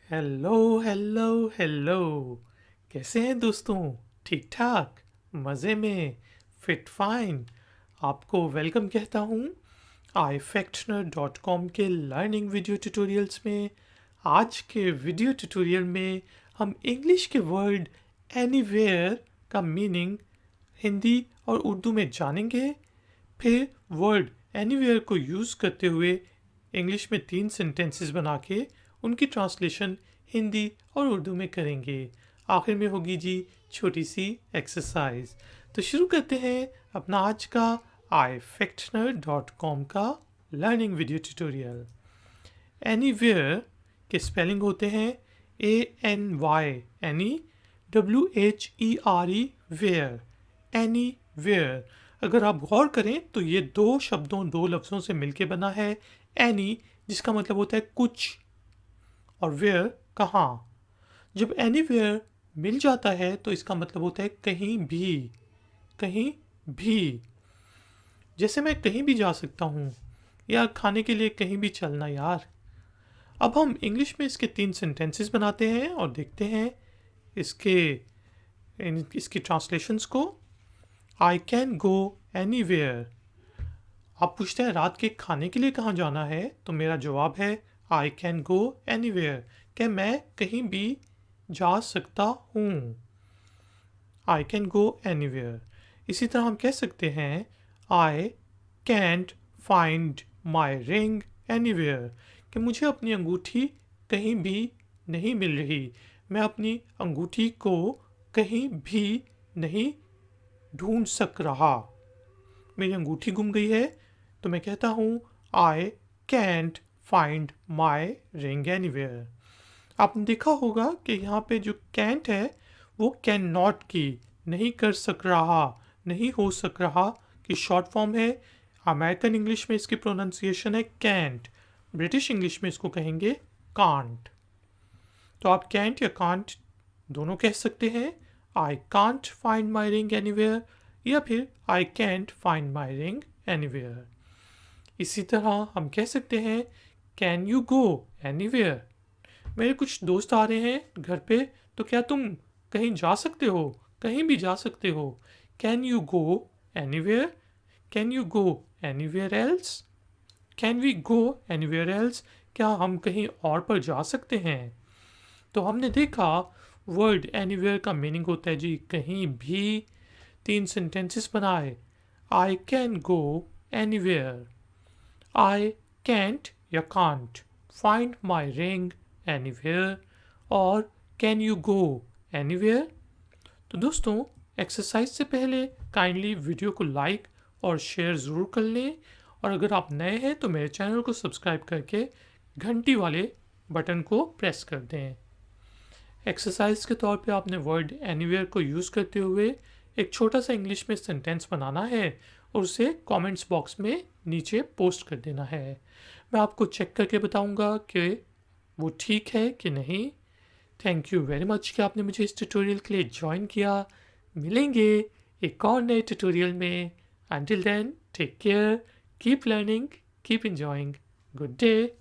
Hello hello hello. कैसे हैं दोस्तों? ठीक ठाक, मज़े में, फिट फाइन। आपको वेलकम कहता हूँ ifactioner.com के लर्निंग वीडियो ट्यूटोरियल्स में। आज के वीडियो ट्यूटोरियल में हम इंग्लिश के वर्ड एनीवेयर का मीनिंग हिंदी और उर्दू में जानेंगे। फिर वर्ड एनीवेयर को यूज़ करते हुए इंग्लिश में 3 सेंटेंसेस बना के उनकी ट्रांसलेशन हिंदी और उर्दू में करेंगे। आखिर में होगी जी छोटी सी एक्सरसाइज। तो शुरू करते हैं अपना आज का ifactioner.com का लर्निंग वीडियो ट्यूटोरियल। एनीवेयर के स्पेलिंग होते हैं ANY WHERE वेयर, एनीवेयर। अगर आप गौर करें तो ये दो लफ्ज़ों से मिलके बना है। एनी जिसका मतलब होता है कुछ और वेयर कहाँ। जब एनीवेयर मिल जाता है तो इसका मतलब होता है कहीं भी, कहीं भी। जैसे मैं कहीं भी जा सकता हूँ या खाने के लिए कहीं भी चलना यार। अब हम इंग्लिश में इसके 3 सेंटेंसेस बनाते हैं और देखते हैं इसकी ट्रांसलेशंस को। आई कैन गो एनीवेयर। आप पूछते हैं रात के खाने के लिए कहाँ जाना है, तो मेरा जवाब है आई कैन गो एनीवेयर। क्या मैं कहीं भी जा सकता हूँ। आई कैन गो एनीवेयर। इसी तरह हम कह सकते हैं I can't find my ring anywhere, कि मुझे अपनी अंगूठी कहीं भी नहीं मिल रही। मैं अपनी अंगूठी को कहीं भी नहीं ढूंढ सक रहा। मेरी अंगूठी गुम गई है तो मैं कहता हूँ I can't find my ring anywhere. आपने देखा होगा कि यहाँ पे जो कैंट है वो कैन नॉट की, नहीं कर सक रहा, नहीं हो सक रहा की शॉर्ट फॉर्म है। अमेरिकन इंग्लिश में इसकी प्रोनाउंसिएशन है कैंट, ब्रिटिश इंग्लिश में इसको कहेंगे कांट। तो आप कैंट या कांट दोनों कह सकते हैं। I can't find my ring anywhere या फिर I can't find my ring anywhere. इसी तरह हम कह सकते हैं कैन यू गो एनीवेयर। मेरे कुछ दोस्त आ रहे हैं घर पे, तो क्या तुम कहीं जा सकते हो, कहीं भी जा सकते हो। Can you go anywhere, can you go anywhere else, can we go anywhere else, क्या हम कहीं और पर जा सकते हैं। तो हमने देखा वर्ड एनीवेयर का मीनिंग होता है जी कहीं भी। 3 सेंटेंसेस बनाए। I can go anywhere, I can't या can't find my ring anywhere, और कैन यू गो एनीवेयर। तो दोस्तों एक्सरसाइज से पहले काइंडली वीडियो को लाइक और शेयर ज़रूर कर लें, और अगर आप नए हैं तो मेरे चैनल को सब्सक्राइब करके घंटी वाले बटन को प्रेस कर दें। एक्सरसाइज के तौर पे आपने वर्ड एनीवेयर को यूज़ करते हुए एक छोटा सा इंग्लिश में सेंटेंस बनाना है और उसे कमेंट्स बॉक्स में नीचे पोस्ट कर देना है। मैं आपको चेक करके बताऊंगा कि वो ठीक है कि नहीं। थैंक यू वेरी मच कि आपने मुझे इस ट्यूटोरियल के लिए ज्वाइन किया। मिलेंगे एक और नए ट्यूटोरियल में। Until then take care, keep learning, keep enjoying. Good day.